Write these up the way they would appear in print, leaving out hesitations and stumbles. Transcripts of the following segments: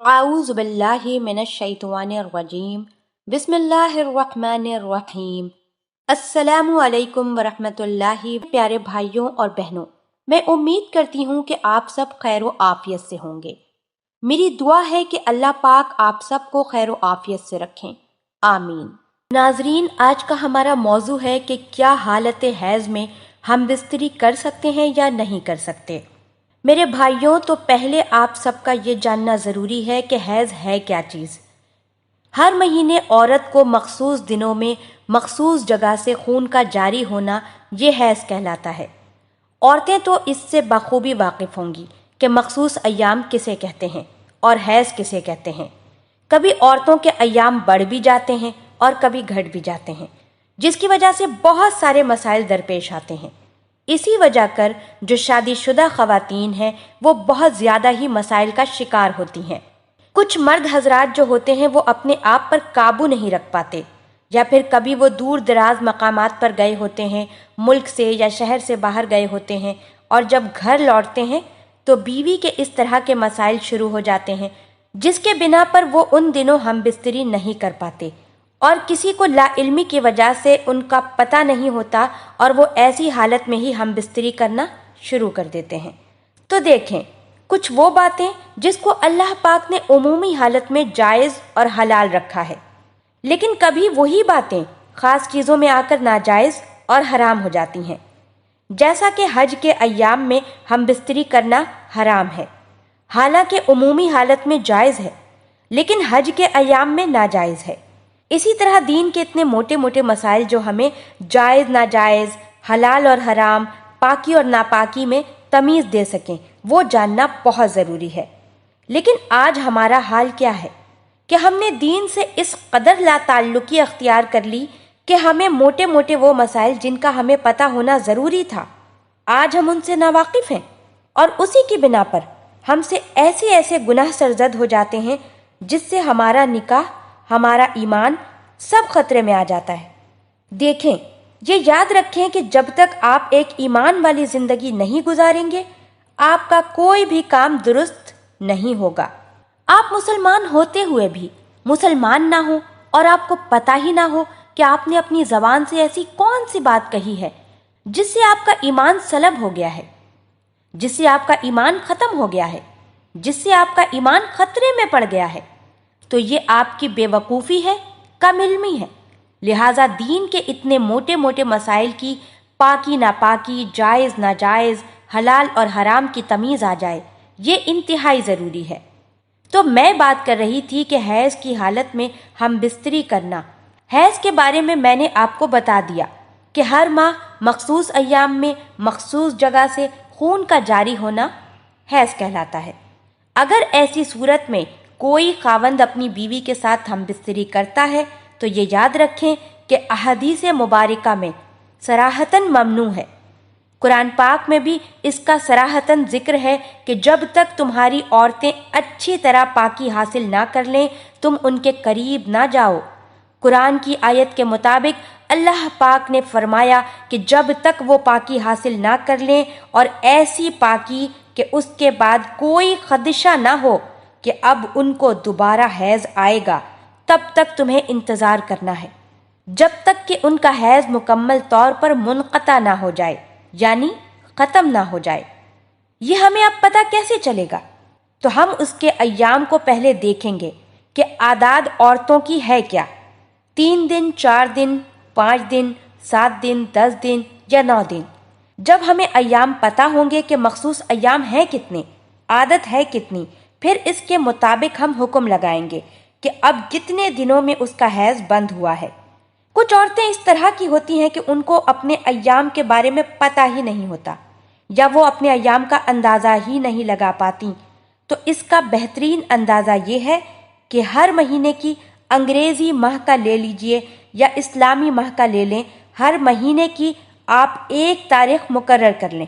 اعوذ باللہ من الشیطان الرجیم بسم اللہ الرحمن الرحیم۔ السلام علیکم ورحمۃ اللہ۔ پیارے بھائیوں اور بہنوں، میں امید کرتی ہوں کہ آپ سب خیر و عافیت سے ہوں گے۔ میری دعا ہے کہ اللہ پاک آپ سب کو خیر و عافیت سے رکھیں، آمین۔ ناظرین، آج کا ہمارا موضوع ہے کہ کیا حالت حیض میں ہم بستری کر سکتے ہیں یا نہیں کر سکتے۔ میرے بھائیوں، تو پہلے آپ سب کا یہ جاننا ضروری ہے کہ حیض ہے کیا چیز۔ ہر مہینے عورت کو مخصوص دنوں میں مخصوص جگہ سے خون کا جاری ہونا یہ حیض کہلاتا ہے۔ عورتیں تو اس سے بخوبی واقف ہوں گی کہ مخصوص ایام کسے کہتے ہیں اور حیض کسے کہتے ہیں۔ کبھی عورتوں کے ایام بڑھ بھی جاتے ہیں اور کبھی گھٹ بھی جاتے ہیں، جس کی وجہ سے بہت سارے مسائل درپیش آتے ہیں۔ اسی وجہ کر جو شادی شدہ خواتین ہیں وہ بہت زیادہ ہی مسائل کا شکار ہوتی ہیں۔ کچھ مرد حضرات جو ہوتے ہیں وہ اپنے آپ پر قابو نہیں رکھ پاتے، یا پھر کبھی وہ دور دراز مقامات پر گئے ہوتے ہیں، ملک سے یا شہر سے باہر گئے ہوتے ہیں، اور جب گھر لوٹتے ہیں تو بیوی کے اس طرح کے مسائل شروع ہو جاتے ہیں جس کے بنا پر وہ ان دنوں ہم بستری نہیں کر پاتے، اور کسی کو لا علمی کی وجہ سے ان کا پتہ نہیں ہوتا اور وہ ایسی حالت میں ہی ہم بستری کرنا شروع کر دیتے ہیں۔ تو دیکھیں، کچھ وہ باتیں جس کو اللہ پاک نے عمومی حالت میں جائز اور حلال رکھا ہے، لیکن کبھی وہی باتیں خاص چیزوں میں آ کر ناجائز اور حرام ہو جاتی ہیں، جیسا کہ حج کے ایام میں ہم بستری کرنا حرام ہے، حالانکہ عمومی حالت میں جائز ہے، لیکن حج کے ایام میں ناجائز ہے۔ اسی طرح دین کے اتنے موٹے موٹے مسائل جو ہمیں جائز ناجائز، حلال اور حرام، پاکی اور ناپاکی میں تمیز دے سکیں، وہ جاننا بہت ضروری ہے۔ لیکن آج ہمارا حال کیا ہے کہ ہم نے دین سے اس قدر لا تعلقی اختیار کر لی کہ ہمیں موٹے موٹے وہ مسائل جن کا ہمیں پتہ ہونا ضروری تھا، آج ہم ان سے ناواقف ہیں، اور اسی کی بنا پر ہم سے ایسے گناہ سرزد ہو جاتے ہیں جس سے ہمارا نکاح، ہمارا ایمان سب خطرے میں آ جاتا ہے۔ دیکھیں، یہ یاد رکھیں کہ جب تک آپ ایک ایمان والی زندگی نہیں گزاریں گے، آپ کا کوئی بھی کام درست نہیں ہوگا۔ آپ مسلمان ہوتے ہوئے بھی مسلمان نہ ہو اور آپ کو پتہ ہی نہ ہو کہ آپ نے اپنی زبان سے ایسی کون سی بات کہی ہے جس سے آپ کا ایمان سلب ہو گیا ہے، جس سے آپ کا ایمان ختم ہو گیا ہے، جس سے آپ کا ایمان خطرے میں پڑ گیا ہے، تو یہ آپ کی بے وقوفی ہے، کم علمی ہے۔ لہٰذا دین کے اتنے موٹے موٹے مسائل کی پاکی ناپاکی، جائز ناجائز، حلال اور حرام کی تمیز آ جائے، یہ انتہائی ضروری ہے۔ تو میں بات کر رہی تھی کہ حیض کی حالت میں ہم بستری کرنا۔ حیض کے بارے میں نے آپ کو بتا دیا کہ ہر ماہ مخصوص ایام میں مخصوص جگہ سے خون کا جاری ہونا حیض کہلاتا ہے۔ اگر ایسی صورت میں کوئی خاوند اپنی بیوی کے ساتھ ہم بستری کرتا ہے تو یہ یاد رکھیں کہ احادیث مبارکہ میں صراحتاً ممنوع ہے۔ قرآن پاک میں بھی اس کا صراحتاً ذکر ہے کہ جب تک تمہاری عورتیں اچھی طرح پاکی حاصل نہ کر لیں تم ان کے قریب نہ جاؤ۔ قرآن کی آیت کے مطابق اللہ پاک نے فرمایا کہ جب تک وہ پاکی حاصل نہ کر لیں، اور ایسی پاکی کہ اس کے بعد کوئی خدشہ نہ ہو کہ اب ان کو دوبارہ حیض آئے گا، تب تک تمہیں انتظار کرنا ہے، جب تک کہ ان کا حیض مکمل طور پر منقطع نہ ہو جائے، یعنی ختم نہ ہو جائے۔ یہ ہمیں اب پتہ کیسے چلے گا؟ تو ہم اس کے ایام کو پہلے دیکھیں گے کہ اعداد عورتوں کی ہے کیا، 3 دن، 4 دن، 5 دن، 7 دن، 10 دن یا 9 دن۔ جب ہمیں ایام پتہ ہوں گے کہ مخصوص ایام ہیں کتنے، عادت ہے کتنی، پھر اس کے مطابق ہم حکم لگائیں گے کہ اب کتنے دنوں میں اس کا حیض بند ہوا ہے۔ کچھ عورتیں اس طرح کی ہوتی ہیں کہ ان کو اپنے ایام کے بارے میں پتہ ہی نہیں ہوتا، یا وہ اپنے ایام کا اندازہ ہی نہیں لگا پاتی۔ تو اس کا بہترین اندازہ یہ ہے کہ ہر مہینے کی انگریزی ماہ کا لے لیجئے یا اسلامی ماہ کا لے لیں، ہر مہینے کی آپ ایک تاریخ مقرر کر لیں،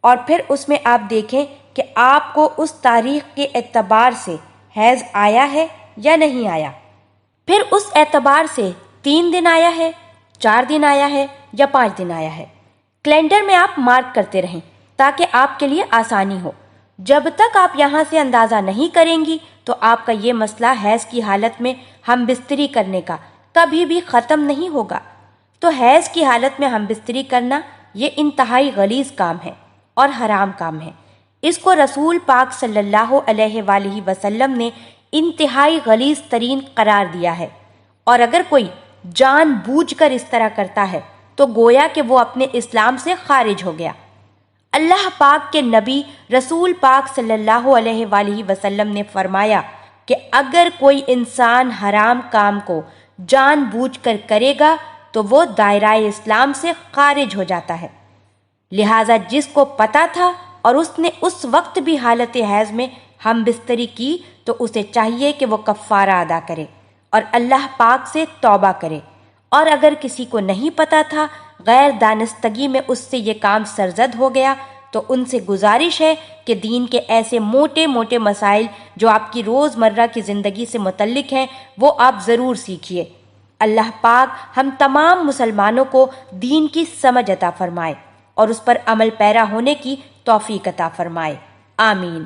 اور پھر اس میں آپ دیکھیں کہ آپ کو اس تاریخ کے اعتبار سے حیض آیا ہے یا نہیں آیا۔ پھر اس اعتبار سے 3 دن آیا ہے، 4 دن آیا ہے یا 5 دن آیا ہے۔ کیلنڈر میں آپ مارک کرتے رہیں تاکہ آپ کے لیے آسانی ہو۔ جب تک آپ یہاں سے اندازہ نہیں کریں گی تو آپ کا یہ مسئلہ حیض کی حالت میں ہم بستری کرنے کا کبھی بھی ختم نہیں ہوگا۔ تو حیض کی حالت میں ہم بستری کرنا یہ انتہائی غلیظ کام ہے اور حرام کام ہے۔ اس کو رسول پاک صلی اللہ علیہ وآلہ وسلم نے انتہائی غلیظ ترین قرار دیا ہے، اور اگر کوئی جان بوجھ کر اس طرح کرتا ہے تو گویا کہ وہ اپنے اسلام سے خارج ہو گیا۔ اللہ پاک کے نبی رسول پاک صلی اللہ علیہ وآلہ وسلم نے فرمایا کہ اگر کوئی انسان حرام کام کو جان بوجھ کر کرے گا تو وہ دائرہ اسلام سے خارج ہو جاتا ہے۔ لہٰذا جس کو پتہ تھا اور اس نے اس وقت بھی حالت حیض میں ہم بستری کی تو اسے چاہیے کہ وہ کفارہ ادا کرے اور اللہ پاک سے توبہ کرے، اور اگر کسی کو نہیں پتہ تھا، غیر دانستگی میں اس سے یہ کام سرزد ہو گیا، تو ان سے گزارش ہے کہ دین کے ایسے موٹے موٹے مسائل جو آپ کی روزمرہ کی زندگی سے متعلق ہیں وہ آپ ضرور سیکھیے۔ اللہ پاک ہم تمام مسلمانوں کو دین کی سمجھ عطا فرمائے اور اس پر عمل پیرا ہونے کی توفیق عطا فرمائے، آمین۔